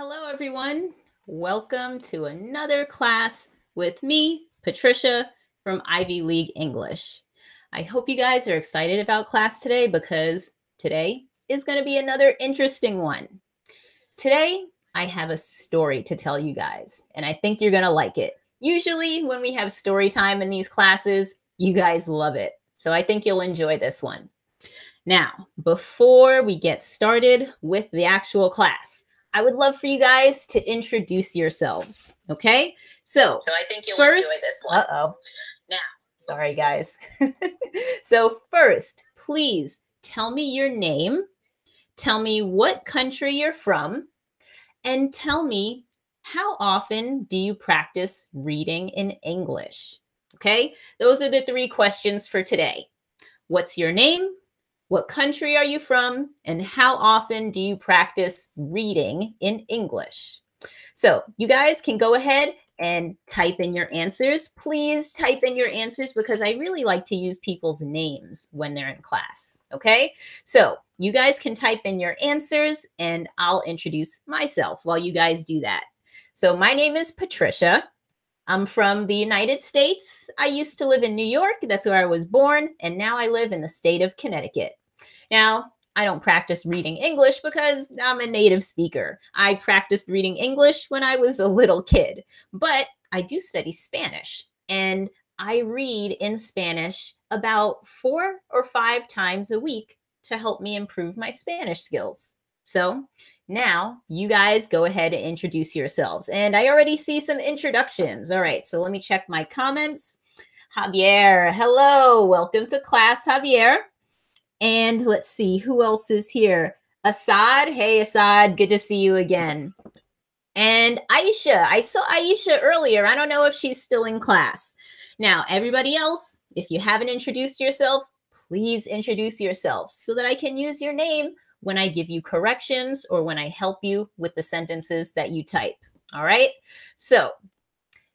Hello, everyone. Welcome to another class with me, Patricia from Ivy League English. I hope you guys are excited about class today because today is going to be another interesting one. Today, I have a story to tell you guys, and I think you're going to like it. Usually, when we have story time in these classes, you guys love it. So I think you'll enjoy this one. Now, before we get started with the actual class, I would love for you guys to introduce yourselves, okay? So I think you'll enjoy this one. Now, sorry, guys. So first, please tell me your name, tell me what country you're from, and tell me how often do you practice reading in English? Okay, those are the three questions for today. What's your name? What country are you from? And how often do you practice reading in English? So you guys can go ahead and type in your answers. Please type in your answers because I really like to use people's names when they're in class. Okay, so you guys can type in your answers and I'll introduce myself while you guys do that. So my name is Patricia. I'm from the United States. I used to live in New York. That's where I was born. And now I live in the state of Connecticut. Now, I don't practice reading English because I'm a native speaker. I practiced reading English when I was a little kid, but I do study Spanish and I read in Spanish about 4 or 5 times a week to help me improve my Spanish skills. So now you guys go ahead and introduce yourselves. And I already see some introductions. All right, so let me check my comments. Javier, hello, welcome to class, Javier. And let's see, who else is here? Assad, hey Assad, good to see you again. And Aisha, I saw Aisha earlier. I don't know if she's still in class. Now, everybody else, if you haven't introduced yourself, please introduce yourself so that I can use your name when I give you corrections or when I help you with the sentences that you type. All right, so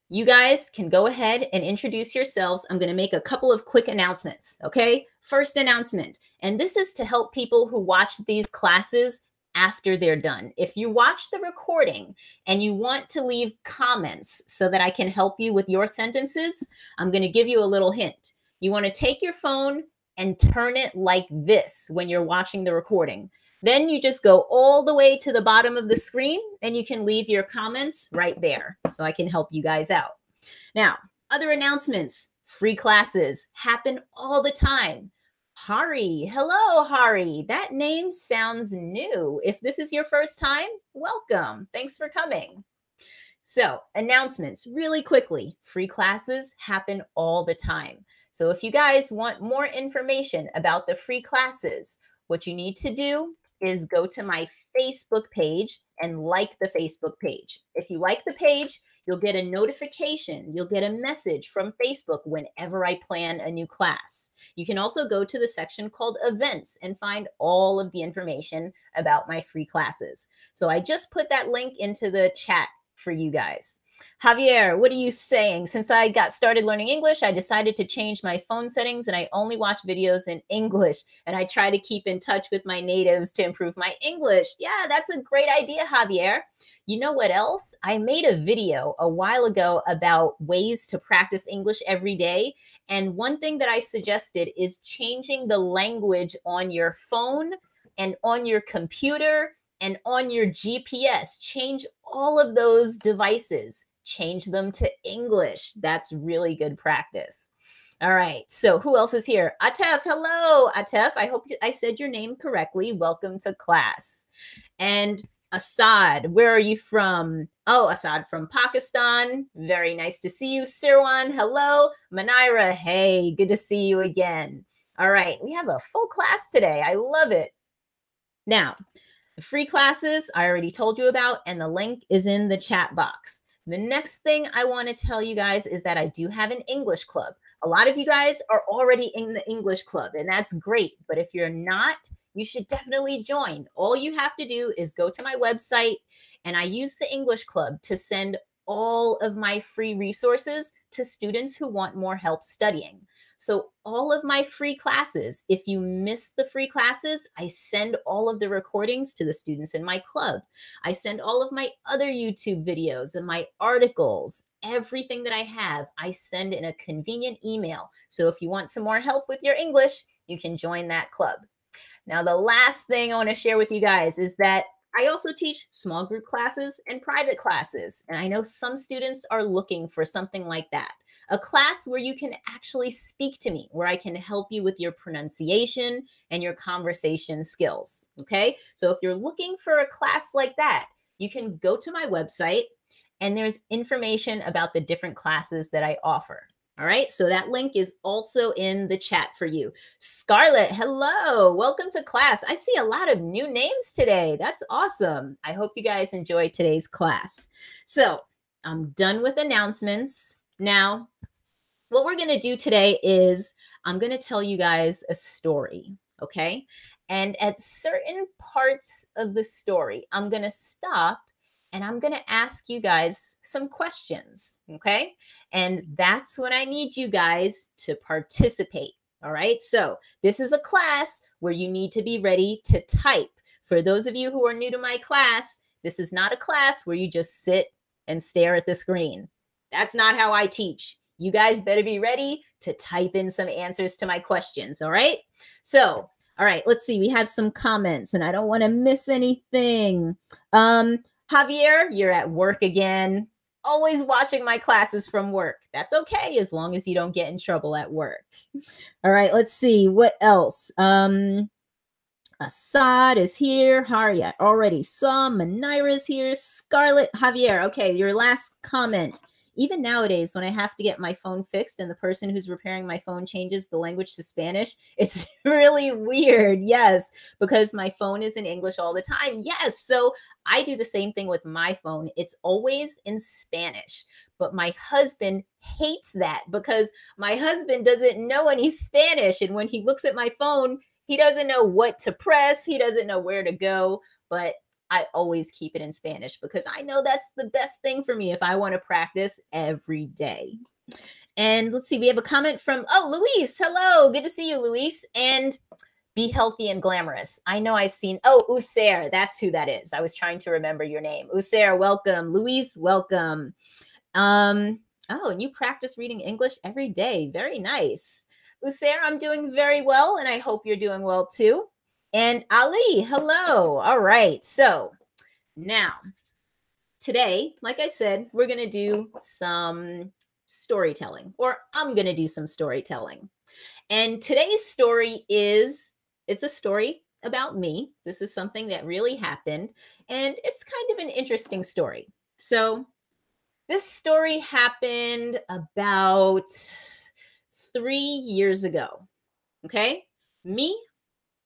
you guys can go ahead and introduce yourselves. I'm going to make a couple of quick announcements, okay? First announcement, and this is to help people who watch these classes after they're done. If you watch the recording and you want to leave comments so that I can help you with your sentences, I'm going to give you a little hint. You want to take your phone and turn it like this when you're watching the recording. Then you just go all the way to the bottom of the screen and you can leave your comments right there so I can help you guys out. Now, other announcements, free classes happen all the time. Hari, hello, Hari. That name sounds new. If this is your first time, welcome. Thanks for coming. So, announcements really quickly. Free classes happen all the time. So, if you guys want more information about the free classes, what you need to do is go to my Facebook page and like the Facebook page. If you like the page, you'll get a notification. You'll get a message from Facebook whenever I plan a new class. You can also go to the section called events and find all of the information about my free classes. So I just put that link into the chat for you guys. Javier, what are you saying? Since I got started learning English, I decided to change my phone settings and I only watch videos in English and I try to keep in touch with my natives to improve my English. Yeah, that's a great idea, Javier. You know what else? I made a video a while ago about ways to practice English every day. And one thing that I suggested is changing the language on your phone and on your computer and on your GPS. Change all of those devices. Change them to English. That's really good practice. All right, so who else is here? Atef, hello, Atef. I hope I said your name correctly. Welcome to class. And Assad, where are you from? Oh, Assad from Pakistan. Very nice to see you. Sirwan, hello. Manaira, hey, good to see you again. All right, we have a full class today. I love it. Now, the free classes I already told you about, and the link is in the chat box. The next thing I want to tell you guys is that I do have an English club. A lot of you guys are already in the English club, and that's great. But if you're not, you should definitely join. All you have to do is go to my website, and I use the English club to send all of my free resources to students who want more help studying. So all of my free classes, if you miss the free classes, I send all of the recordings to the students in my club. I send all of my other YouTube videos and my articles, everything that I have, I send in a convenient email. So if you want some more help with your English, you can join that club. Now, the last thing I want to share with you guys is that I also teach small group classes and private classes. And I know some students are looking for something like that, a class where you can actually speak to me, where I can help you with your pronunciation and your conversation skills. Okay. So if you're looking for a class like that, you can go to my website and there's information about the different classes that I offer. All right, so that link is also in the chat for you. Scarlett, hello, welcome to class. I see a lot of new names today. That's awesome. I hope you guys enjoyed today's class. So I'm done with announcements. Now, what we're going to do today is I'm going to tell you guys a story, okay? And at certain parts of the story, I'm going to stop and I'm going to ask you guys some questions, okay? And that's when I need you guys to participate, all right? So this is a class where you need to be ready to type. For those of you who are new to my class, this is not a class where you just sit and stare at the screen. That's not how I teach. You guys better be ready to type in some answers to my questions, all right? So, all right, let's see. We have some comments, and I don't want to miss anything. Javier, you're at work again. Always watching my classes from work. That's okay as long as you don't get in trouble at work. All right, let's see. What else? Assad is here. Harriet already saw. Manira's here. Scarlett, Javier. Okay, your last comment. Even nowadays, when I have to get my phone fixed and the person who's repairing my phone changes the language to Spanish, it's really weird. Yes, because my phone is in English all the time. Yes, so I do the same thing with my phone. It's always in Spanish. But my husband hates that because my husband doesn't know any Spanish. And when he looks at my phone, he doesn't know what to press. He doesn't know where to go. But I always keep it in Spanish because I know that's the best thing for me if I want to practice every day. And let's see, we have a comment from, Luis. Hello. Good to see you, Luis. And be healthy and glamorous. I know I've seen, Usair. That's who that is. I was trying to remember your name. Usair, welcome. Luis, welcome. And you practice reading English every day. Very nice. Usair, I'm doing very well, and I hope you're doing well too. And Ali, hello. All right. So now, today, like I said, we're going to do some storytelling, or I'm going to do some storytelling. And today's story it's a story about me. This is something that really happened, and it's kind of an interesting story. So this story happened about 3 years ago. Okay. Me,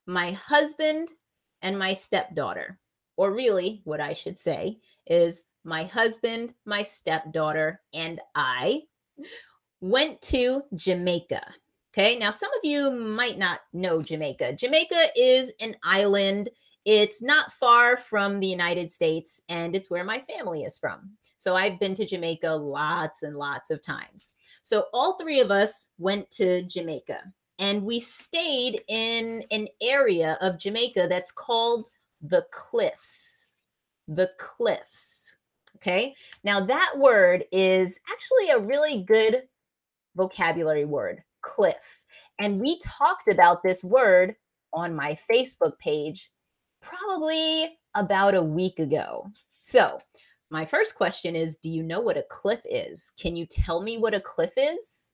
my husband, and my stepdaughter, or really what I should say is my husband, my stepdaughter, and I went to Jamaica. Okay, now some of you might not know Jamaica. Jamaica is an island. It's not far from the United States, and it's where my family is from. So I've been to Jamaica lots and lots of times. So all three of us went to Jamaica, and we stayed in an area of Jamaica that's called the Cliffs. The Cliffs. Okay, now that word is actually a really good vocabulary word, cliff. And we talked about this word on my Facebook page probably about a week ago. So, my first question is, do you know what a cliff is? Can you tell me what a cliff is?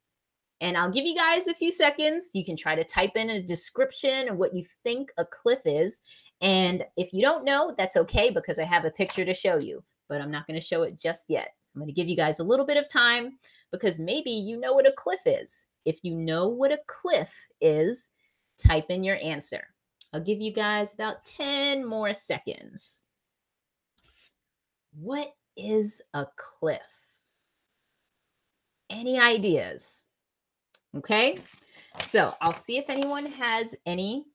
And I'll give you guys a few seconds. You can try to type in a description of what you think a cliff is. And if you don't know, that's okay because I have a picture to show you, but I'm not going to show it just yet. I'm going to give you guys a little bit of time because maybe you know what a cliff is. If you know what a cliff is, type in your answer. I'll give you guys about 10 more seconds. What is a cliff? Any ideas? Okay, so I'll see if anyone has any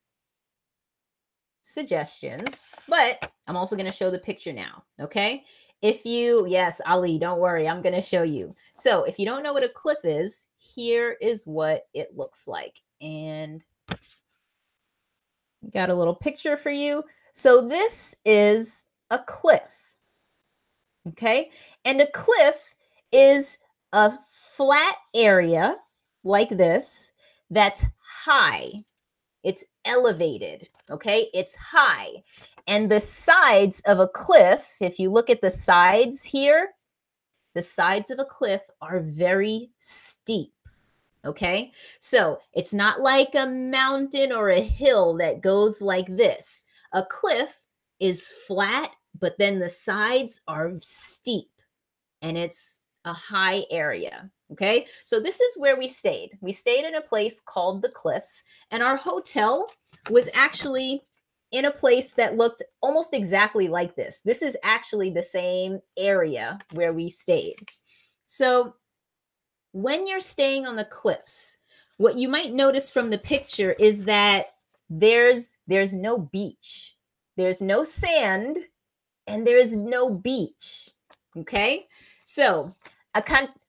suggestions, but I'm also going to show the picture now. Okay, yes, Ali, don't worry, I'm going to show you. So if you don't know what a cliff is, here is what it looks like. And got a little picture for you. So this is a cliff, okay? And a cliff is a flat area like this that's high. It's elevated, okay? It's high. And the sides of a cliff, if you look at the sides here, the sides of a cliff are very steep. Okay. So it's not like a mountain or a hill that goes like this. A cliff is flat, but then the sides are steep and it's a high area. Okay. So this is where we stayed. We stayed in a place called the Cliffs, and our hotel was actually in a place that looked almost exactly like this. This is actually the same area where we stayed. So when you're staying on the cliffs, what you might notice from the picture is that there's no beach. There's no sand and there's no beach. Okay? So, acantilado,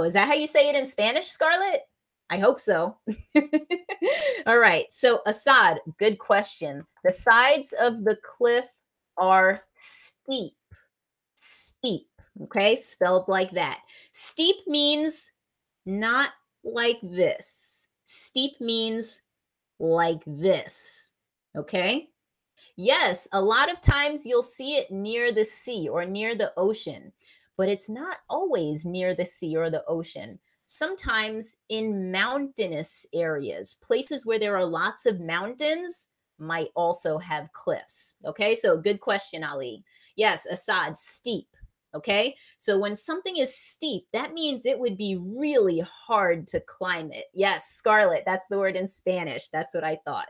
is that how you say it in Spanish, Scarlett? I hope so. All right. So, Assad, good question. The sides of the cliff are steep. Steep. Okay, spelled like that. Steep means not like this. Steep means like this. Okay? Yes, a lot of times you'll see it near the sea or near the ocean, but it's not always near the sea or the ocean. Sometimes in mountainous areas, places where there are lots of mountains might also have cliffs. Okay, so good question, Ali. Yes, Assad, steep. Okay, so when something is steep, that means it would be really hard to climb it. Yes, Scarlett, that's the word in Spanish. That's what I thought.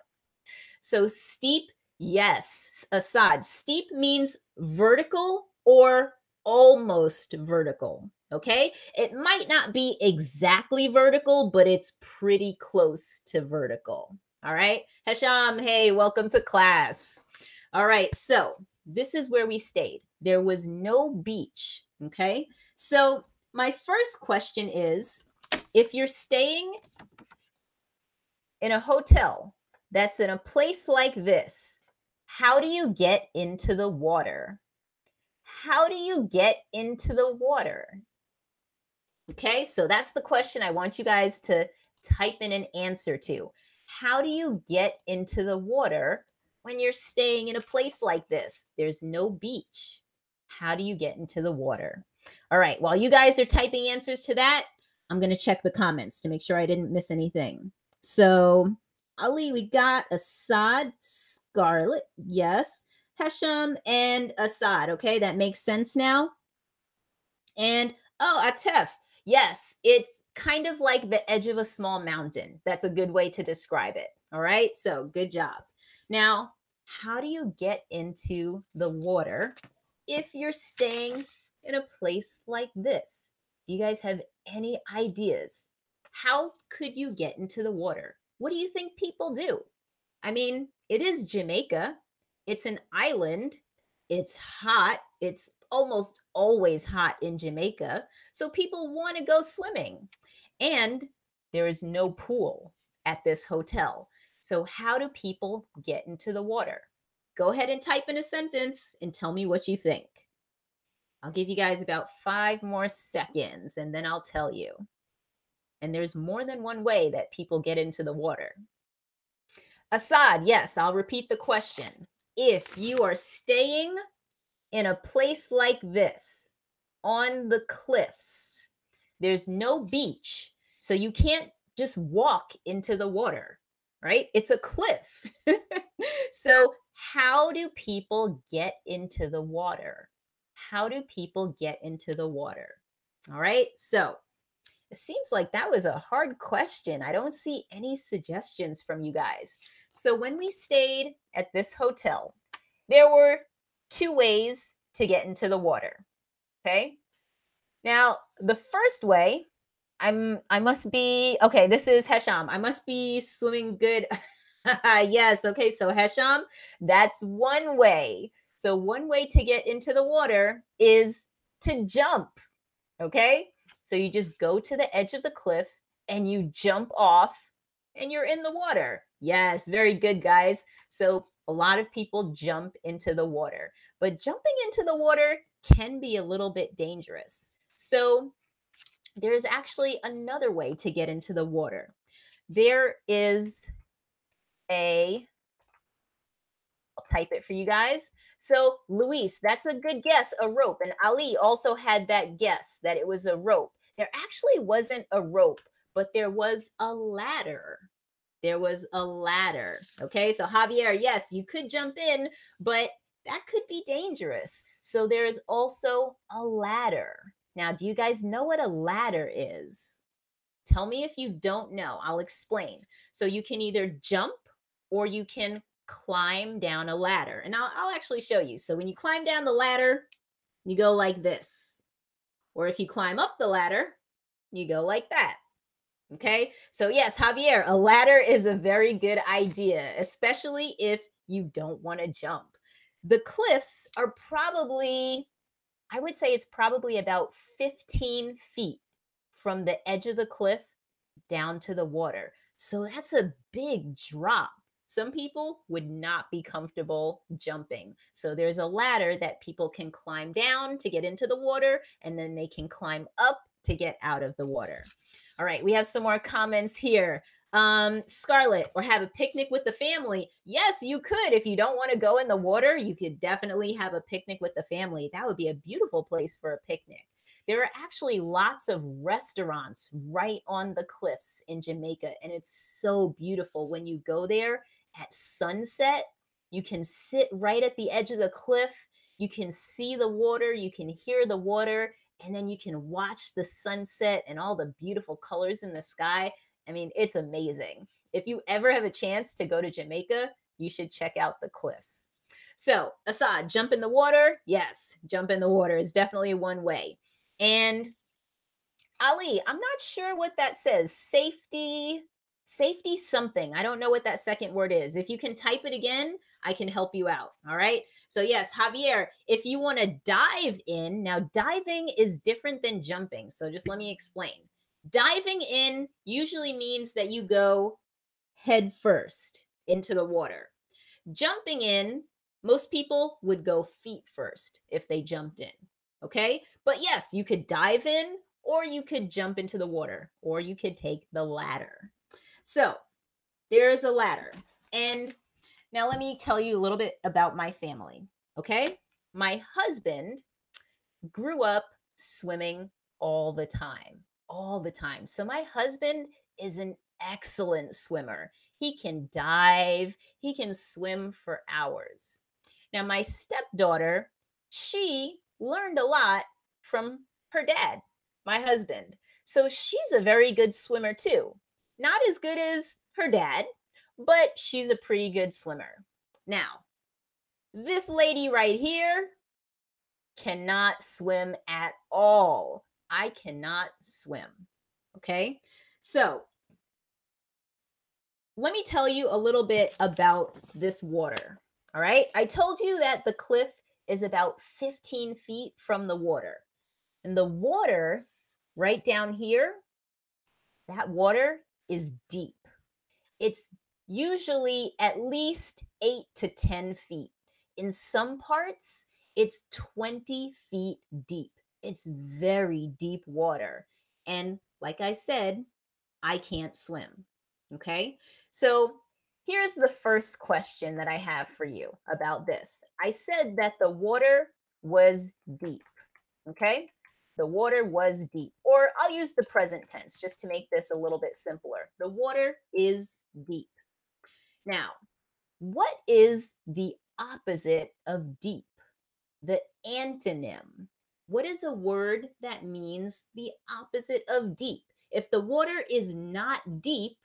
So steep, yes, Assad. Steep means vertical or almost vertical. Okay. It might not be exactly vertical, but it's pretty close to vertical. All right. Hesham, hey, welcome to class. All right. So this is where we stayed. There was no beach. Okay. So my first question is, if you're staying in a hotel that's in a place like this, how do you get into the water? How do you get into the water? Okay, so that's the question I want you guys to type in an answer to. How do you get into the water when you're staying in a place like this? There's no beach. How do you get into the water? All right, while you guys are typing answers to that, I'm going to check the comments to make sure I didn't miss anything. So, Ali, we got Assad, Scarlett, yes, Hesham, and Assad. Okay, that makes sense now. And oh, Atef, yes, it's kind of like the edge of a small mountain. That's a good way to describe it. All right, so good job. Now, how do you get into the water if you're staying in a place like this? Do you guys have any ideas? How could you get into the water? What do you think people do? I mean, it is Jamaica. It's an island. It's hot. It's almost always hot in Jamaica. So people want to go swimming. And there is no pool at this hotel. So, how do people get into the water? Go ahead and type in a sentence and tell me what you think. I'll give you guys about 5 more seconds and then I'll tell you. And there's more than one way that people get into the water. Assad, yes, I'll repeat the question. If you are staying in a place like this on the cliffs, there's no beach, so you can't just walk into the water, right? It's a cliff. So, how do people get into the water? How do people get into the water? All right, so it seems like that was a hard question. I don't see any suggestions from you guys. So when we stayed at this hotel, there were 2 ways to get into the water. Okay. Now, the first way, I must be okay. This is Hesham. I must be swimming good. Yes. Okay. So Hesham, that's one way. So one way to get into the water is to jump. Okay. So you just go to the edge of the cliff and you jump off and you're in the water. Yes, very good, guys. So a lot of people jump into the water, but jumping into the water can be a little bit dangerous. So there's actually another way to get into the water. There is a I'll type it for you guys. So, Luis, that's a good guess, a rope. And Ali also had that guess that it was a rope. There actually wasn't a rope, but there was a ladder. There was a ladder. Okay, so Javier, yes, you could jump in, but that could be dangerous. So, there's also a ladder. Now, do you guys know what a ladder is? Tell me if you don't know. I'll explain. So you can either jump or you can climb down a ladder. And I'll actually show you. So when you climb down the ladder, you go like this. Or if you climb up the ladder, you go like that. Okay. So, yes, Javier, a ladder is a very good idea, especially if you don't want to jump. The cliffs are probably, I would say it's probably about 15 feet from the edge of the cliff down to the water. So that's a big drop. Some people would not be comfortable jumping. So there's a ladder that people can climb down to get into the water, and then they can climb up to get out of the water. All right, we have some more comments here. Scarlett, or have a picnic with the family. Yes, you could. If you don't want to go in the water, you could definitely have a picnic with the family. That would be a beautiful place for a picnic. There are actually lots of restaurants right on the cliffs in Jamaica, and it's so beautiful when you go there at sunset. You can sit right at the edge of the cliff. You can see the water, you can hear the water, and then you can watch the sunset and all the beautiful colors in the sky. I mean, it's amazing. If you ever have a chance to go to Jamaica, you should check out the cliffs. So, Assad, jump in the water? Yes, jump in the water is definitely one way. And Ali, I'm not sure what that says. Safety something. I don't know what that second word is. If you can type it again, I can help you out. All right. So, yes, Javier, if you want to dive in, now diving is different than jumping. So, just let me explain. Diving in usually means that you go head first into the water. Jumping in, most people would go feet first if they jumped in. Okay. But yes, you could dive in, or you could jump into the water, or you could take the ladder. So there is a ladder. And now let me tell you a little bit about my family. Okay. My husband grew up swimming all the time, all the time. So my husband is an excellent swimmer. He can dive, he can swim for hours. Now, my stepdaughter, she learned a lot from her dad, my husband. So she's a very good swimmer too. Not as good as her dad, but she's a pretty good swimmer. Now, this lady right here, cannot swim at all. I cannot swim. Okay. So let me tell you a little bit about this water. All right. I told you that the cliff is about 15 feet from the water. And the water right down here, that water is deep. It's usually at least 8 to 10 feet. In some parts, it's 20 feet deep. It's very deep water. And like I said, I can't swim. Okay. So here's the first question that I have for you about this. I said that the water was deep. Okay. The water was deep. Or I'll use the present tense just to make this a little bit simpler. The water is deep. Now, what is the opposite of deep? The antonym. What is a word that means the opposite of deep? If the water is not deep,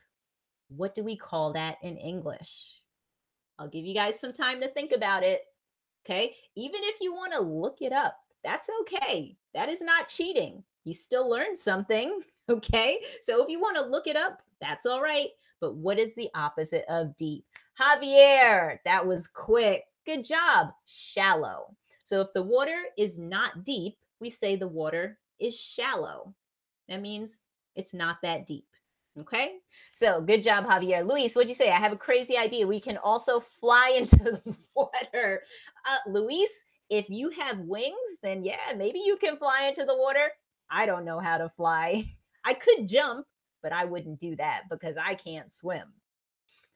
what do we call that in English? I'll give you guys some time to think about it. Okay. Even if you want to look it up, that's okay. That is not cheating. You still learned something. Okay. So if you want to look it up, that's all right. But what is the opposite of deep? Javier, that was quick. Good job. Shallow. So if the water is not deep, we say the water is shallow. That means it's not that deep. Okay. So good job, Javier. Luis, what'd you say? I have a crazy idea. We can also fly into the water. Luis, if you have wings, then yeah, maybe you can fly into the water. I don't know how to fly. I could jump, but I wouldn't do that because I can't swim.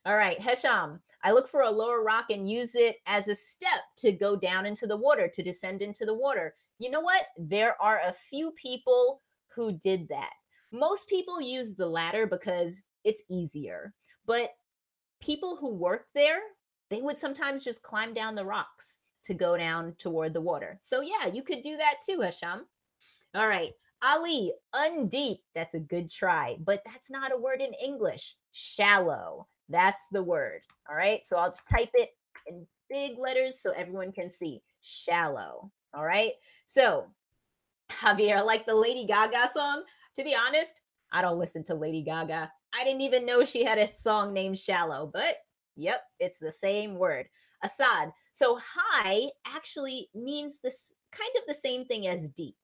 All right, Hesham, I look for a lower rock and use it as a step to go down into the water, to descend into the water. You know what? There are a few people who did that. Most people use the latter because it's easier. But people who worked there, they would sometimes just climb down the rocks to go down toward the water. So, yeah, you could do that too, Hesham. All right. Ali, undeep. That's a good try, but that's not a word in English. Shallow. That's the word. All right. So I'll just type it in big letters so everyone can see. Shallow. All right. So, Javier, like the Lady Gaga song, to be honest, I don't listen to Lady Gaga. I didn't even know she had a song named Shallow, but yep, it's the same word. Assad. So, high actually means this kind of the same thing as deep.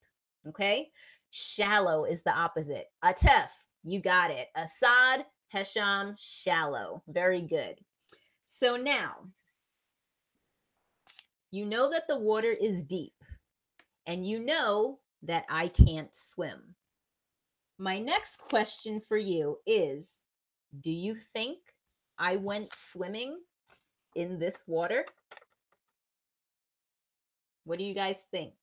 Okay. Shallow is the opposite. Atef, you got it. Assad, Hesham, shallow. Very good. So now you know that the water is deep and you know that I can't swim. My next question for you is, do you think I went swimming in this water? What do you guys think?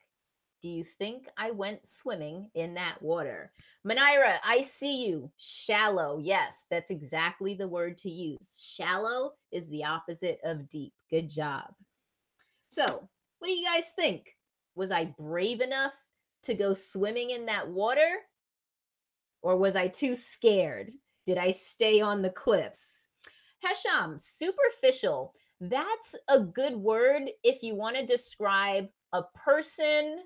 Do you think I went swimming in that water? Manira, I see you. Shallow. Yes, that's exactly the word to use. Shallow is the opposite of deep. Good job. So, what do you guys think? Was I brave enough to go swimming in that water? Or was I too scared? Did I stay on the cliffs? Hesham, superficial. That's a good word if you want to describe a person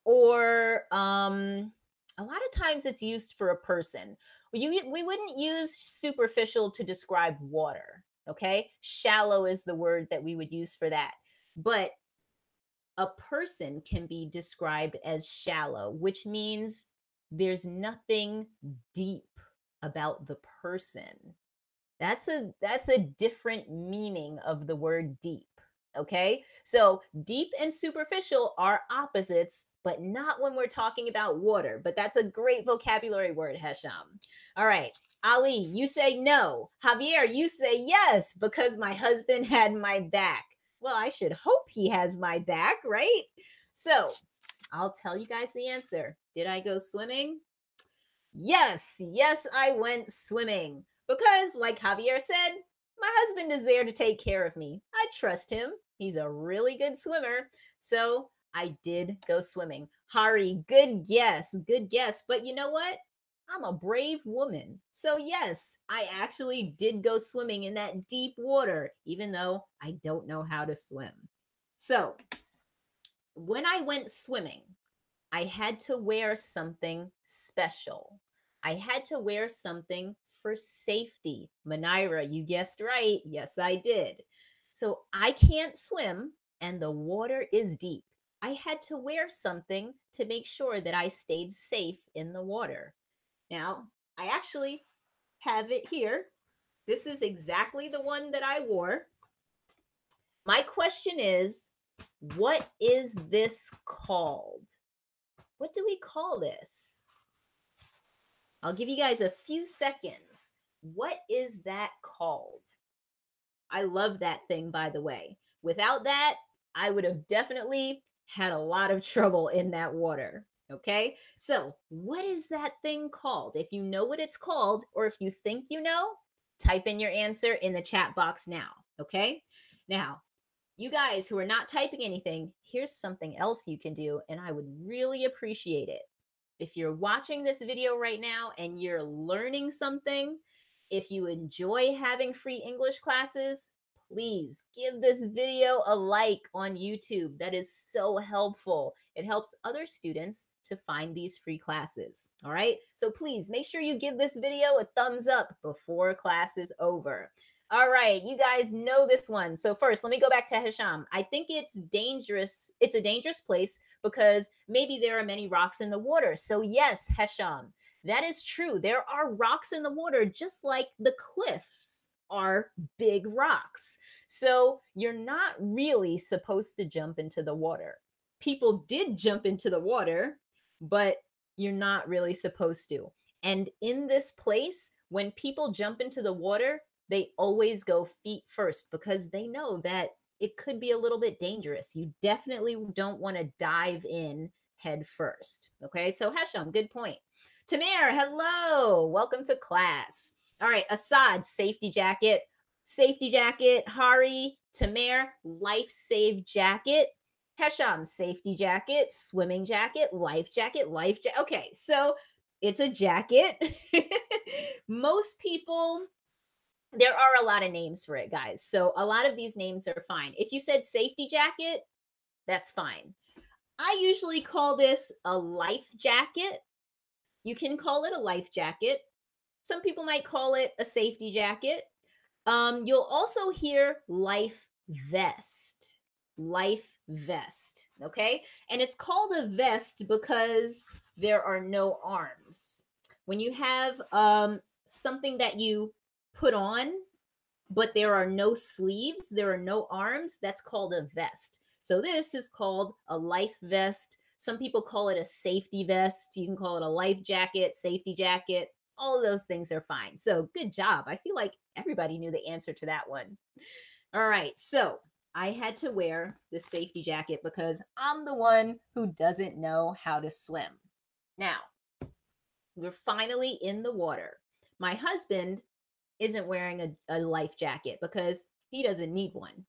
or a lot of times it's used for a person. We wouldn't use superficial to describe water. Okay. Shallow is the word that we would use for that. But a person can be described as shallow, which means there's nothing deep about the person. That's a different meaning of the word deep. Okay? So, deep and superficial are opposites, but not when we're talking about water. But that's a great vocabulary word, Hesham. All right. Ali, you say no. Javier, you say yes because my husband had my back. Well, I should hope he has my back, right? So, I'll tell you guys the answer. Did I go swimming? Yes, yes, I went swimming because, like Javier said, my husband is there to take care of me. I trust him. He's a really good swimmer. So I did go swimming. Hari, good guess, good guess. But you know what? I'm a brave woman. So, yes, I actually did go swimming in that deep water, even though I don't know how to swim. So, when I went swimming, I had to wear something special. I had to wear something for safety. Manira, you guessed right. Yes, I did. So I can't swim and the water is deep. I had to wear something to make sure that I stayed safe in the water. Now, I actually have it here. This is exactly the one that I wore. My question is, what is this called? What do we call this? I'll give you guys a few seconds. What is that called? I love that thing, by the way. Without that, I would have definitely had a lot of trouble in that water. Okay, so what is that thing called? If you know what it's called, or if you think you know, type in your answer in the chat box now. Okay, now you guys who are not typing anything, here's something else you can do, and I would really appreciate it. If you're watching this video right now and you're learning something, if you enjoy having free English classes, please give this video a like on YouTube. That is so helpful. It helps other students to find these free classes. All right. So please make sure you give this video a thumbs up before class is over. All right, you guys know this one. So first, let me go back to Hisham. I think it's dangerous. It's a dangerous place because maybe there are many rocks in the water. So yes, Hisham, that is true. There are rocks in the water, just like the cliffs are big rocks. So you're not really supposed to jump into the water. People did jump into the water, but you're not really supposed to. And in this place, when people jump into the water, they always go feet first because they know that it could be a little bit dangerous. You definitely don't want to dive in head first. Okay, so Hesham, good point. Tamir, hello, welcome to class. All right, Assad, safety jacket. Safety jacket. Hari, Tamir, life save jacket. Hesham, safety jacket, swimming jacket, life jacket, life jacket. Okay, so it's a jacket. Most people, there are a lot of names for it, guys. So a lot of these names are fine. If you said safety jacket, that's fine. I usually call this a life jacket. You can call it a life jacket. Some people might call it a safety jacket. You'll also hear life vest. Life vest. Okay. And it's called a vest because there are no arms. When you have something that you put on, but there are no sleeves, there are no arms, that's called a vest. So this is called a life vest. Some people call it a safety vest. You can call it a life jacket, safety jacket. All of those things are fine. So good job. I feel like everybody knew the answer to that one. All right. So I had to wear the safety jacket because I'm the one who doesn't know how to swim. Now, we're finally in the water. My husband isn't wearing a life jacket because he doesn't need one.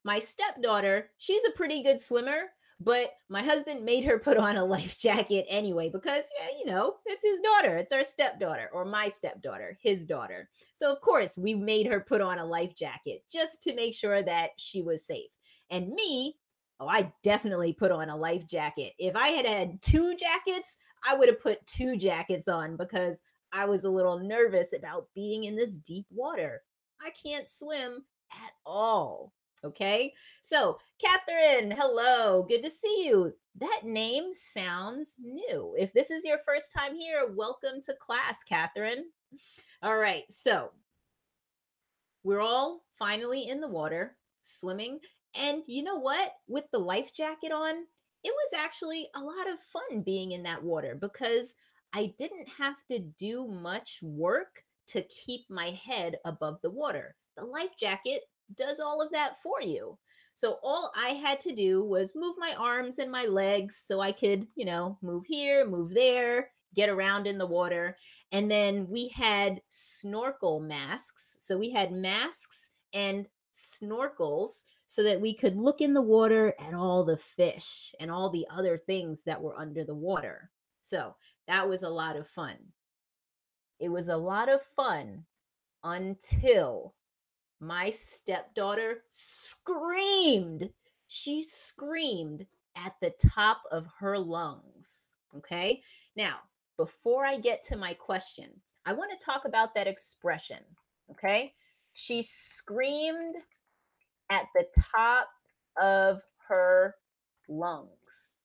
My stepdaughter, she's a pretty good swimmer, but my husband made her put on a life jacket anyway because, yeah, it's his daughter. It's our stepdaughter, or my stepdaughter, his daughter. So, of course, we made her put on a life jacket just to make sure that she was safe. And me, oh, I definitely put on a life jacket. If I had had two jackets, I would have put two jackets on because I was a little nervous about being in this deep water. I can't swim at all. Okay. So, Catherine, hello. Good to see you. That name sounds new. If this is your first time here, welcome to class, Catherine. All right. So, we're all finally in the water swimming. And you know what? With the life jacket on, it was actually a lot of fun being in that water because I didn't have to do much work to keep my head above the water. The life jacket does all of that for you. So all I had to do was move my arms and my legs so I could, move here, move there, get around in the water. And then we had snorkel masks. So we had masks and snorkels so that we could look in the water at all the fish and all the other things that were under the water. So that was a lot of fun. It was a lot of fun until my stepdaughter screamed. She screamed at the top of her lungs. Okay. Now, before I get to my question, I want to talk about that expression. Okay. She screamed at the top of her lungs.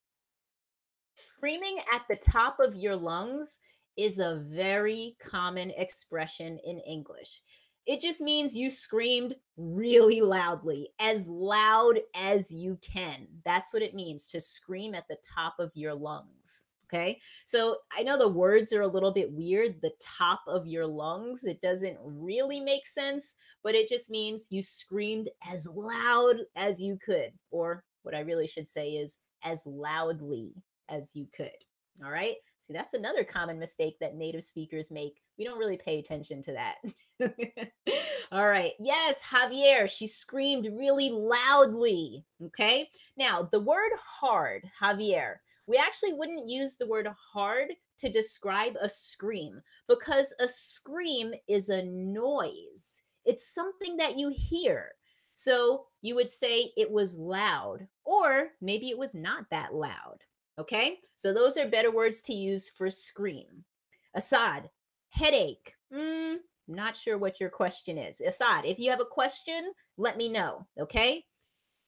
Screaming at the top of your lungs is a very common expression in English. It just means you screamed really loudly, as loud as you can. That's what it means to scream at the top of your lungs. Okay. So I know the words are a little bit weird. The top of your lungs, it doesn't really make sense, but it just means you screamed as loud as you could. Or what I really should say is as loudly as you could. All right. See, that's another common mistake that native speakers make. We don't really pay attention to that. All right. Yes, Javier, she screamed really loudly. Okay. Now, the word hard, Javier, we actually wouldn't use the word hard to describe a scream because a scream is a noise. It's something that you hear. So you would say it was loud, or maybe it was not that loud. Okay, so those are better words to use for scream. Assad, headache. Not sure what your question is. Assad, if you have a question, let me know, okay?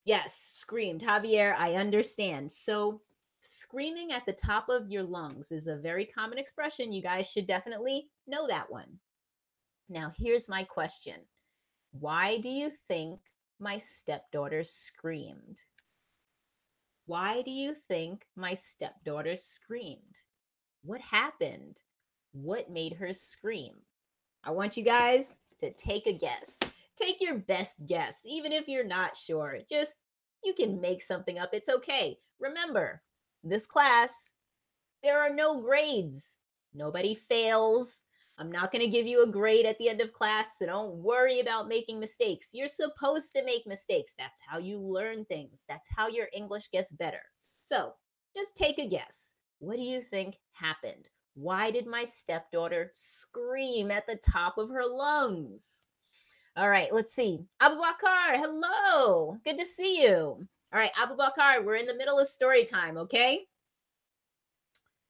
Yes, screamed. Javier, I understand. So, screaming at the top of your lungs is a very common expression. You guys should definitely know that one. Now, here's my question. Why do you think my stepdaughter screamed? Why do you think my stepdaughter screamed? What happened? What made her scream? I want you guys to take a guess. Take your best guess, even if you're not sure. Just, you can make something up. It's okay. Remember, this class, there are no grades. Nobody fails. I'm not going to give you a grade at the end of class, so don't worry about making mistakes. You're supposed to make mistakes. That's how you learn things. That's how your English gets better. So just take a guess. What do you think happened? Why did my stepdaughter scream at the top of her lungs? All right, let's see. Abu Bakar, hello. Good to see you. All right, Abu Bakar, we're in the middle of story time, okay?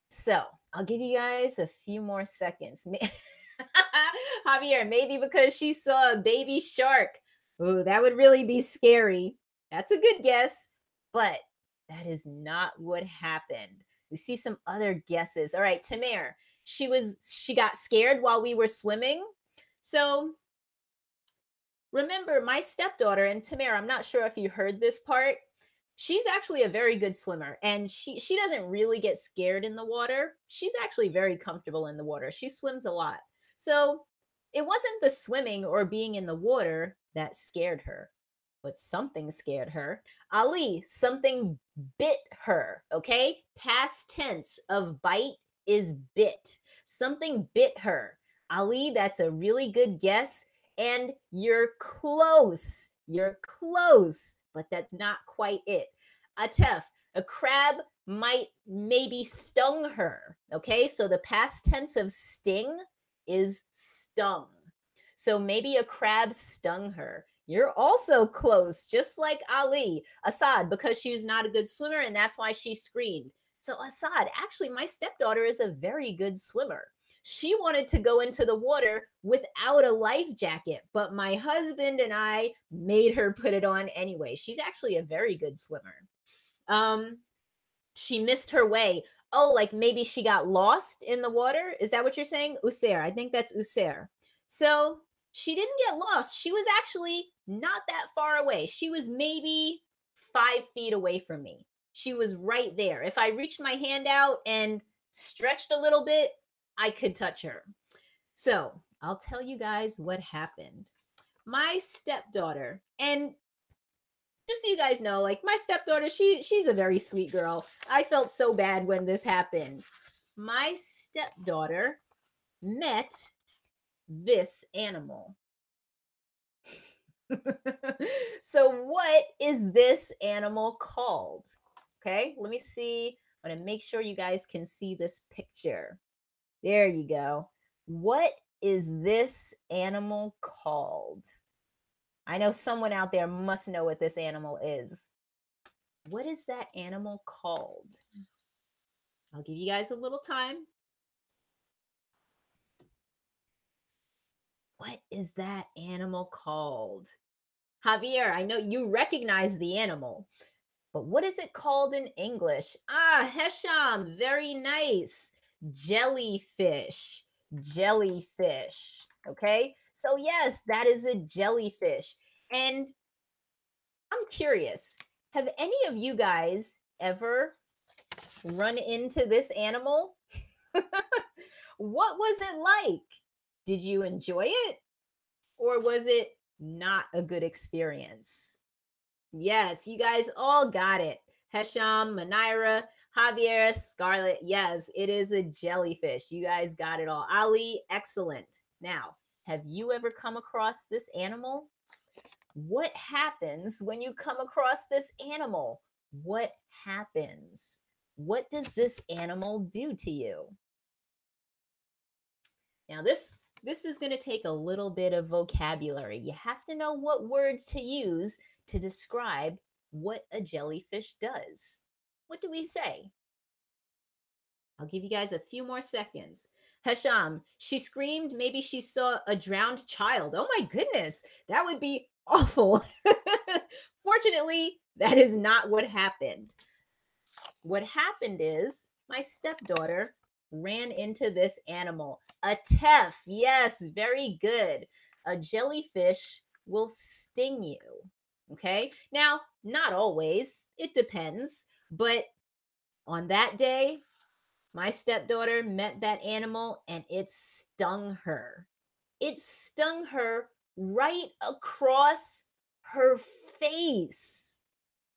So I'll give you guys a few more seconds. Javier, maybe because she saw a baby shark. Ooh, that would really be scary. That's a good guess, but that is not what happened. We see some other guesses. All right, Tamir, she got scared while we were swimming. So remember, my stepdaughter and Tamir, I'm not sure if you heard this part. She's actually a very good swimmer, and she doesn't really get scared in the water. She's actually very comfortable in the water. She swims a lot. So it wasn't the swimming or being in the water that scared her, but something scared her. Ali, something bit her, okay? Past tense of bite is bit. Something bit her. Ali, that's a really good guess, and you're close. You're close, but that's not quite it. Atef, a crab might maybe stung her. Okay, so the past tense of sting is stung. So maybe a crab stung her. You're also close, just like Ali. Assad, because she's not a good swimmer and that's why she screamed. So, Assad, actually, my stepdaughter is a very good swimmer. She wanted to go into the water without a life jacket, but my husband and I made her put it on anyway. She's actually a very good swimmer. Um, she missed her way. Oh, like maybe she got lost in the water? Is that what you're saying? Usair. I think that's Usair. So she didn't get lost. She was actually not that far away. She was maybe 5 feet away from me. She was right there. If I reached my hand out and stretched a little bit, I could touch her. So I'll tell you guys what happened. My stepdaughter, and just so you guys know, like my stepdaughter, she's a very sweet girl. I felt so bad when this happened. My stepdaughter met this animal. So what is this animal called? Okay, let me see. I want to make sure you guys can see this picture. There you go. What is this animal called? I know someone out there must know what this animal is. What is that animal called? I'll give you guys a little time. What is that animal called? Javier, I know you recognize the animal, but what is it called in English? Ah, Hesham, very nice. Jellyfish. Jellyfish. Okay, so yes, that is a jellyfish. And I'm curious, have any of you guys ever run into this animal? What was it like? Did you enjoy it? Or was it not a good experience? Yes, you guys all got it. Hesham, Manira, Javier, Scarlett. Yes, it is a jellyfish. You guys got it all. Ali, excellent. Now, have you ever come across this animal? What happens when you come across this animal? What happens? What does this animal do to you? Now, this is going to take a little bit of vocabulary. You have to know what words to use to describe what a jellyfish does. What do we say? I'll give you guys a few more seconds. Hesham, she screamed. Maybe she saw a drowned child. Oh my goodness, that would be awful. Fortunately, that is not what happened. What happened is my stepdaughter ran into this animal, a teff. Yes, very good. A jellyfish will sting you. Okay. Now, not always, it depends. But on that day, my stepdaughter met that animal and it stung her. It stung her right across her face.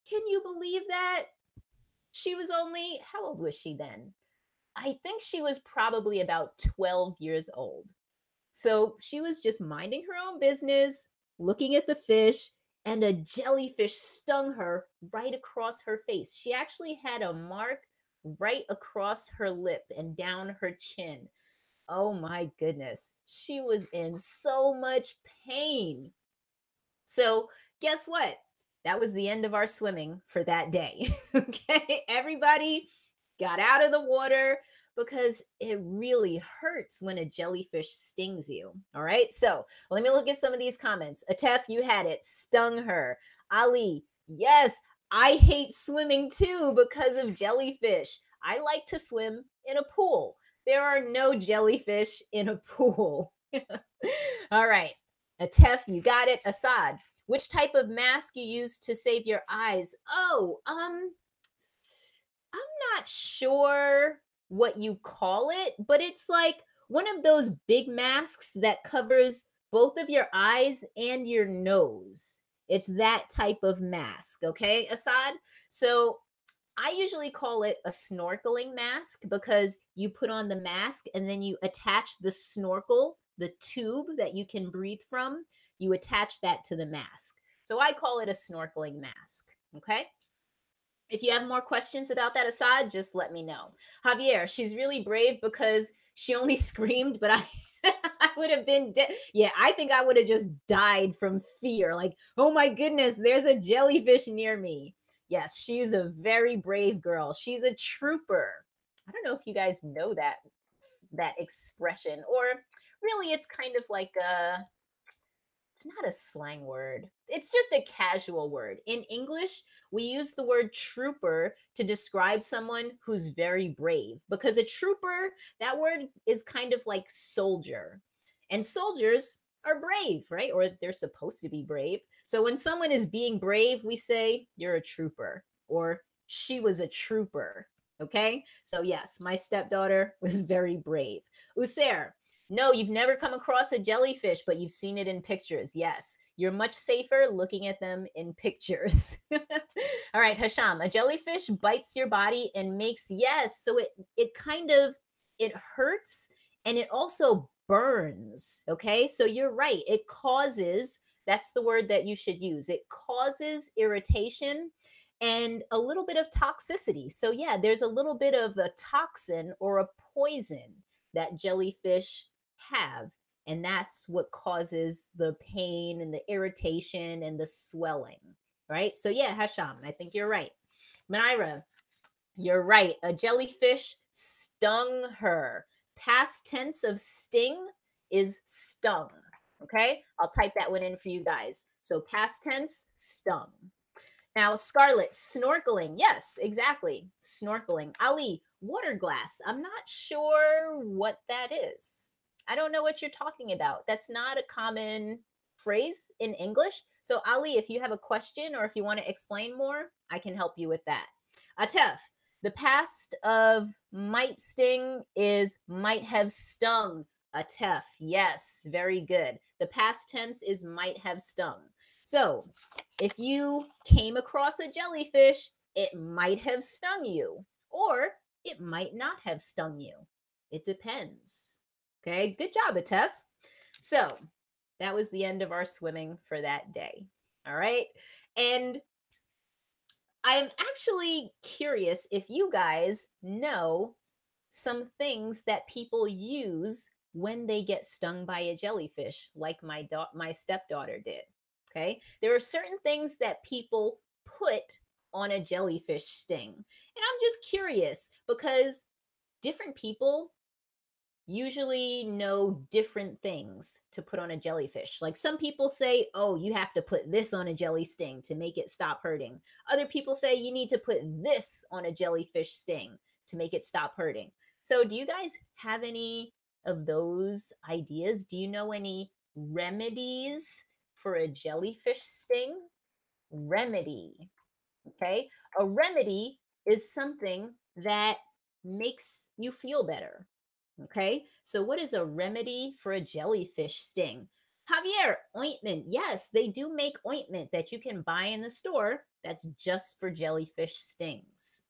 Can you believe that? She was only, how old was she then? I think she was probably about 12 years old. So she was just minding her own business, looking at the fish, and a jellyfish stung her right across her face. She actually had a mark right across her lip and down her chin. Oh my goodness. She was in so much pain. So, guess what? That was the end of our swimming for that day. Okay. Everybody got out of the water because it really hurts when a jellyfish stings you. All right. So, let me look at some of these comments. Atef, you had it, stung her. Ali, yes, I hate swimming too because of jellyfish. I like to swim in a pool. There are no jellyfish in a pool. All right. Atef, you got it. Assad, which type of mask you use to save your eyes? Oh, I'm not sure what you call it, but it's like one of those big masks that covers both of your eyes and your nose. It's that type of mask, okay, Assad? So I usually call it a snorkeling mask because you put on the mask and then you attach the snorkel, the tube that you can breathe from, you attach that to the mask. So I call it a snorkeling mask. Okay. If you have more questions about that aside, just let me know. Javier, she's really brave because she only screamed, but I I would have been dead. Yeah, I think I would have just died from fear. Like, oh my goodness, there's a jellyfish near me. Yes, she's a very brave girl. She's a trooper. I don't know if you guys know that expression, or really it's kind of like a, it's not a slang word. It's just a casual word. In English, we use the word trooper to describe someone who's very brave because a trooper, that word is kind of like soldier. And soldiers are brave, right? Or they're supposed to be brave. So when someone is being brave, we say, you're a trooper, or she was a trooper. Okay. So, yes, my stepdaughter was very brave. Usair, no, you've never come across a jellyfish, but you've seen it in pictures. Yes, you're much safer looking at them in pictures. All right, Hasham, a jellyfish bites your body and makes, yes, so it kind of, it hurts and it also burns. Okay, so you're right. It causes, that's the word that you should use. It causes irritation and a little bit of toxicity. So yeah, there's a little bit of a toxin or a poison that jellyfish have. And that's what causes the pain and the irritation and the swelling, right? So, yeah, Hasham, I think you're right. Myra, you're right. A jellyfish stung her. Past tense of sting is stung. Okay, I'll type that one in for you guys. So, past tense, stung. Now, Scarlett, snorkeling. Yes, exactly. Snorkeling. Ali, water glass. I'm not sure what that is. I don't know what you're talking about. That's not a common phrase in English. So, Ali, if you have a question or if you want to explain more, I can help you with that. Atef, the past of might sting is might have stung. Atef, yes, very good. The past tense is might have stung. So, if you came across a jellyfish, it might have stung you, or it might not have stung you. It depends. Okay, good job, Atef. So, that was the end of our swimming for that day. All right. And I'm actually curious if you guys know some things that people use when they get stung by a jellyfish, like my stepdaughter did. Okay, there are certain things that people put on a jellyfish sting, and I'm just curious because different people usually know different things to put on a jellyfish. Like some people say, oh, you have to put this on a jelly sting to make it stop hurting. Other people say you need to put this on a jellyfish sting to make it stop hurting. So, do you guys have any of those ideas? Do you know any remedies for a jellyfish sting? Remedy. Okay. A remedy is something that makes you feel better. Okay. So, what is a remedy for a jellyfish sting? Javier, ointment. Yes, they do make ointment that you can buy in the store that's just for jellyfish stings.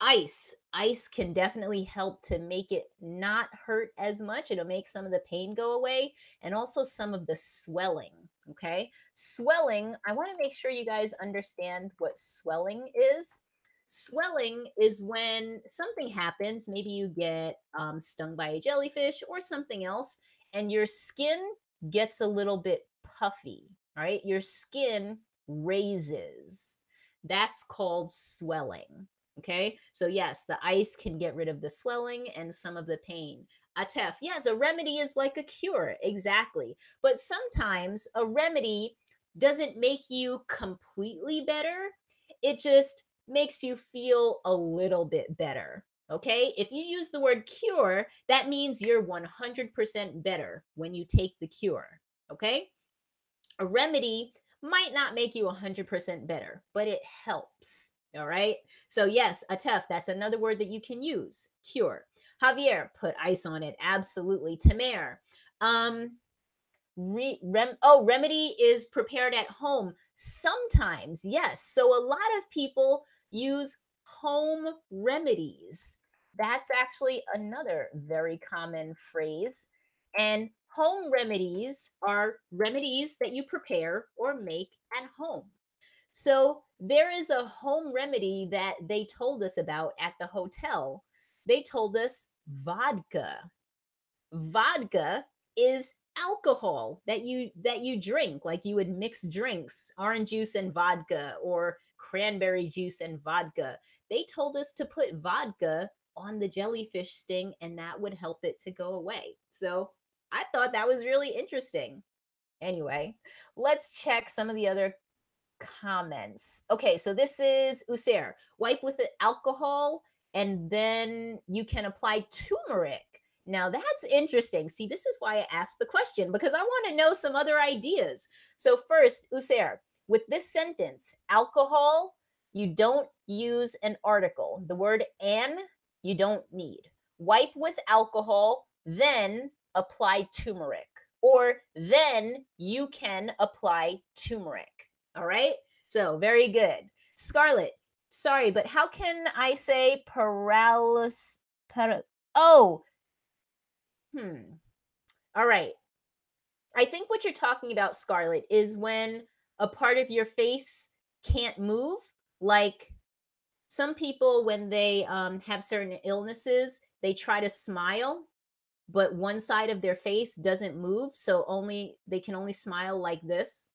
Ice can definitely help to make it not hurt as much. It'll make some of the pain go away and also some of the swelling. Okay. Swelling, I want to make sure you guys understand what swelling is. Swelling is when something happens, maybe you get stung by a jellyfish or something else, and your skin gets a little bit puffy. All right. Your skin raises. That's called swelling. Okay, so yes, the ice can get rid of the swelling and some of the pain. Atef, yes, a remedy is like a cure, exactly. But sometimes a remedy doesn't make you completely better, it just makes you feel a little bit better. Okay, if you use the word cure, that means you're 100% better when you take the cure. Okay, a remedy might not make you 100% better, but it helps. All right. So, yes, atef, that's another word that you can use. Cure. Javier, put ice on it. Absolutely. Tamer, um, remedy is prepared at home. Sometimes, yes. So, a lot of people use home remedies. That's actually another very common phrase. And home remedies are remedies that you prepare or make at home. So there is a home remedy that they told us about at the hotel. They told us vodka. Vodka is alcohol that you drink, like you would mix drinks, orange juice and vodka or cranberry juice and vodka. They told us to put vodka on the jellyfish sting and that would help it to go away. So I thought that was really interesting. Anyway, let's check some of the other comments. Okay, so this is Usair. Wipe with the alcohol and then you can apply turmeric. Now that's interesting. See, this is why I asked the question because I want to know some other ideas. So first, Usair, with this sentence, alcohol, you don't use an article. The word an you don't need. Wipe with alcohol, then apply turmeric. Or then you can apply turmeric. All right. So very good. Scarlett, sorry, but how can I say paralysis? Oh, all right. I think what you're talking about, Scarlett, is when a part of your face can't move. Like some people, when they have certain illnesses, they try to smile, but one side of their face doesn't move. So only they can only smile like this.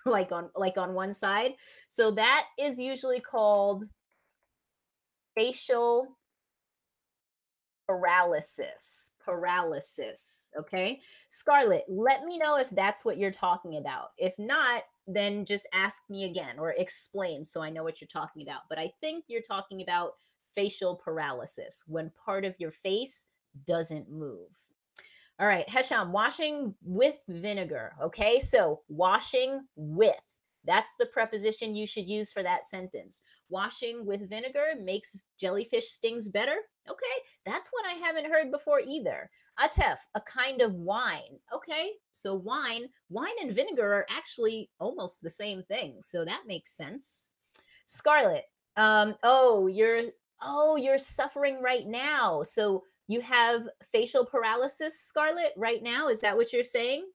like on one side. So that is usually called facial paralysis. Okay. Scarlett, let me know if that's what you're talking about. If not, then just ask me again or explain so I know what you're talking about. But I think you're talking about facial paralysis when part of your face doesn't move. All right, Hesham, washing with vinegar. Okay, so washing with. That's the preposition you should use for that sentence. Washing with vinegar makes jellyfish stings better. Okay, that's one I haven't heard before either. Atef, a kind of wine. Okay, so wine and vinegar are actually almost the same thing. So that makes sense. Scarlett, you're suffering right now. So you have facial paralysis, Scarlett, right now. Is that what you're saying?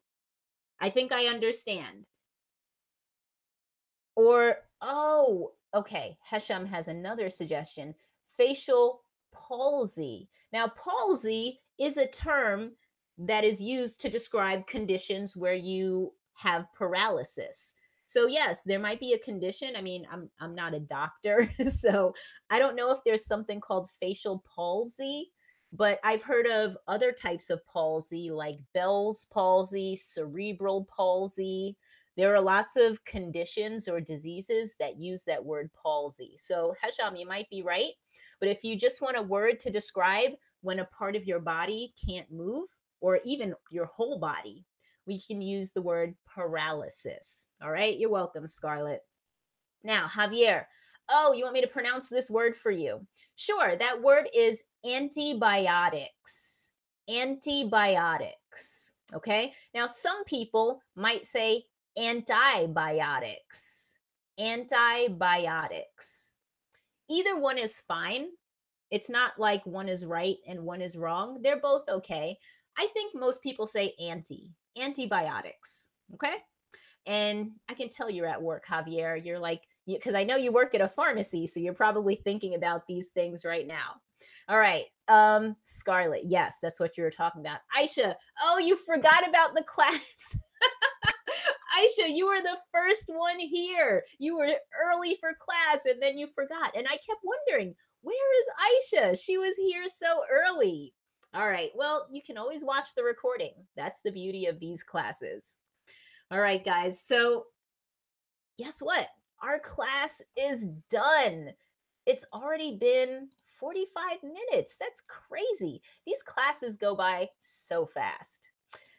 I think I understand. Or, oh, okay. Hesham has another suggestion facial palsy. Now, palsy is a term that is used to describe conditions where you have paralysis. So yes, there might be a condition. I mean, I'm not a doctor, so I don't know if there's something called facial palsy, But I've heard of other types of palsy like Bell's palsy, cerebral palsy. There are lots of conditions or diseases that use that word palsy. So, Hesham, you might be right. But if you just want a word to describe when a part of your body can't move, or even your whole body, we can use the word paralysis. All right. You're welcome, Scarlett. Now, Javier, oh, you want me to pronounce this word for you? Sure, that word is antibiotics. Antibiotics. Okay. Now, some people might say antibiotics. Antibiotics. Either one is fine. It's not like one is right and one is wrong. They're both okay. I think most people say antibiotics. Okay. And I can tell you're at work, Javier. You're like, because I know you work at a pharmacy, so you're probably thinking about these things right now. All right. Scarlett, yes, that's what you were talking about. Aisha, oh, you forgot about the class. Aisha, you were the first one here. You were early for class and then you forgot. And I kept wondering, where is Aisha? She was here so early. All right. Well, you can always watch the recording. That's the beauty of these classes. All right, guys. So, guess what? Our class is done. It's already been 45 minutes. That's crazy. These classes go by so fast.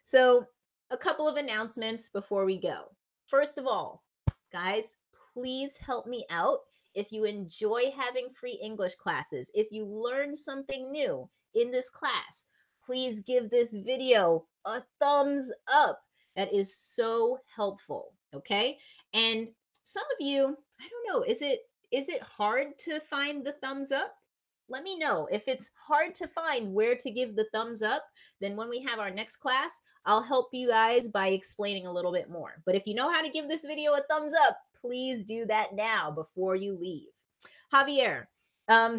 So, a couple of announcements before we go. First of all, guys, please help me out. If you enjoy having free English classes, if you learn something new in this class, please give this video a thumbs up. That is so helpful, okay? And some of you, I don't know, is it hard to find the thumbs up? Let me know. If it's hard to find where to give the thumbs up, then when we have our next class, I'll help you guys by explaining a little bit more. But if you know how to give this video a thumbs up, please do that now before you leave. Javier, um,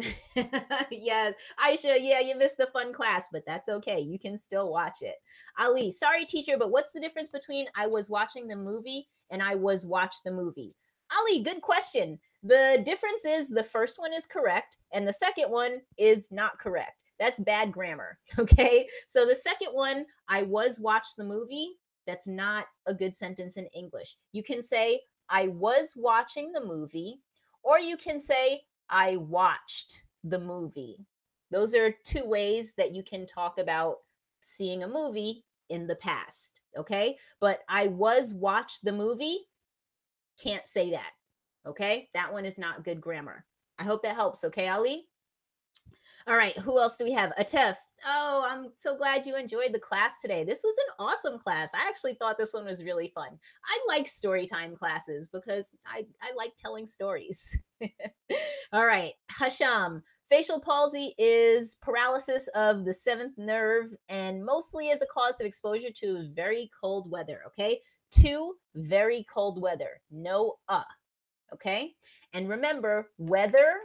yes, Aisha, yeah, you missed the fun class, but that's okay. You can still watch it. Ali, sorry, teacher, but what's the difference between I was watching the movie and I was watched the movie? Ali, good question. The difference is the first one is correct and the second one is not correct. That's bad grammar. Okay. So the second one, I was watched the movie. That's not a good sentence in English. You can say, I was watching the movie, or you can say, I watched the movie. Those are two ways that you can talk about seeing a movie in the past. Okay. But I was watched the movie, can't say that. Okay. That one is not good grammar. I hope that helps. Okay, Ali? All right, who else do we have? Atef. Oh, I'm so glad you enjoyed the class today. This was an awesome class. I actually thought this one was really fun. I like story time classes because I like telling stories. All right, Hasham. Facial palsy is paralysis of the seventh nerve and mostly as a cause of exposure to very cold weather. Okay, to very cold weather. No okay? And remember, weather,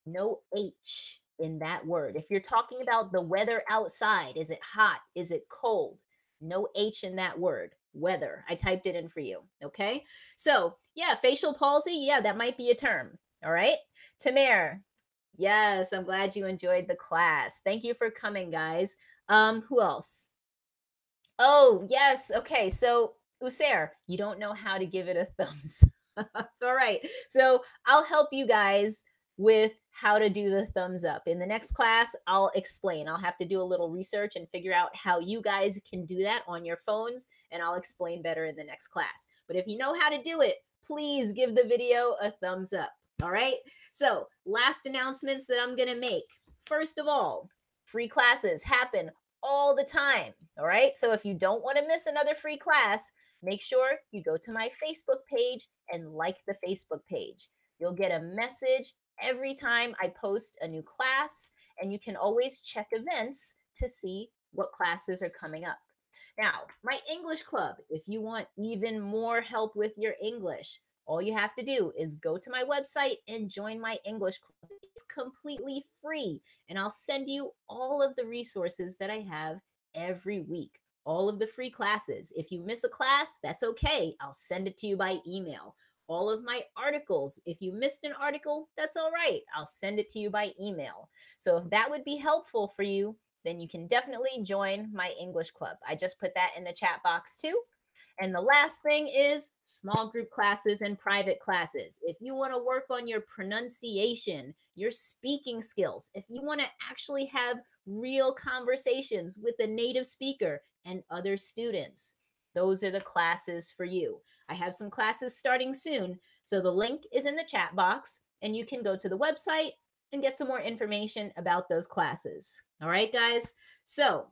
no H in that word. If you're talking about the weather outside, is it hot? Is it cold? No H in that word. Weather. I typed it in for you. Okay. So, yeah, facial palsy. Yeah, that might be a term. All right. Tamir. Yes, I'm glad you enjoyed the class. Thank you for coming, guys. Who else? Oh, yes. Okay. So, Usair, you don't know how to give it a thumbs. All right. So, I'll help you guys with how to do the thumbs up. In the next class, I'll explain. I'll have to do a little research and figure out how you guys can do that on your phones, and I'll explain better in the next class. But if you know how to do it, please give the video a thumbs up. All right. So, last announcements that I'm going to make. First of all, free classes happen all the time. All right. So if you don't want to miss another free class, make sure you go to my Facebook page and like the Facebook page. You'll get a message every time I post a new class, and you can always check events to see what classes are coming up. Now, my English club, if you want even more help with your English, all you have to do is go to my website and join my English club. It's completely free, and I'll send you all of the resources that I have every week, all of the free classes. If you miss a class, that's okay. I'll send it to you by email. all of my articles. If you missed an article, that's all right. I'll send it to you by email. So if that would be helpful for you, then you can definitely join my English club. I just put that in the chat box too. And the last thing is small group classes and private classes. If you want to work on your pronunciation, your speaking skills, if you want to actually have real conversations with a native speaker and other students, those are the classes for you. I have some classes starting soon. So the link is in the chat box, and you can go to the website and get some more information about those classes. All right, guys. So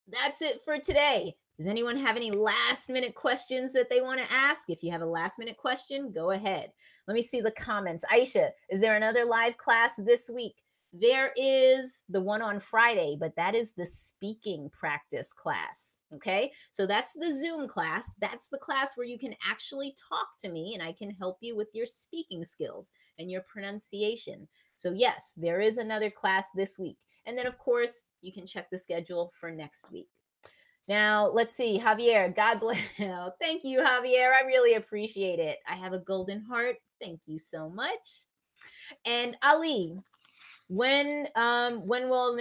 that's it for today. Does anyone have any last minute questions that they want to ask? If you have a last minute question, go ahead. Let me see the comments. Aisha, is there another live class this week? There is the one on Friday, but that is the speaking practice class. Okay. So that's the Zoom class. That's the class where you can actually talk to me and I can help you with your speaking skills and your pronunciation. So, yes, there is another class this week. And then, of course, you can check the schedule for next week. Now, let's see. Javier, God bless. Thank you, Javier. I really appreciate it. I have a golden heart. Thank you so much. And Ali, when will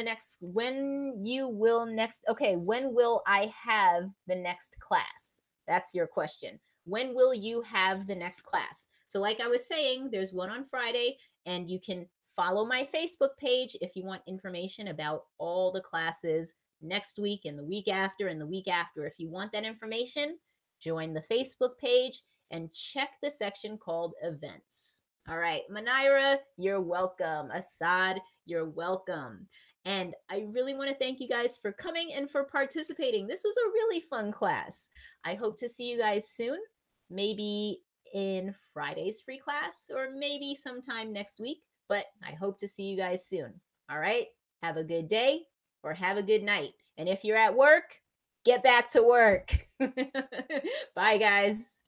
I have the next class? That's your question. When will you have the next class? So like I was saying, there's one on Friday, and you can follow my Facebook page if you want information about all the classes next week and the week after and the week after. If you want that information, join the Facebook page and check the section called events. All right, Manira, you're welcome. Assad, you're welcome. And I really want to thank you guys for coming and for participating. This was a really fun class. I hope to see you guys soon, maybe in Friday's free class or maybe sometime next week, but I hope to see you guys soon. All right, have a good day or have a good night. And if you're at work, get back to work. Bye, guys.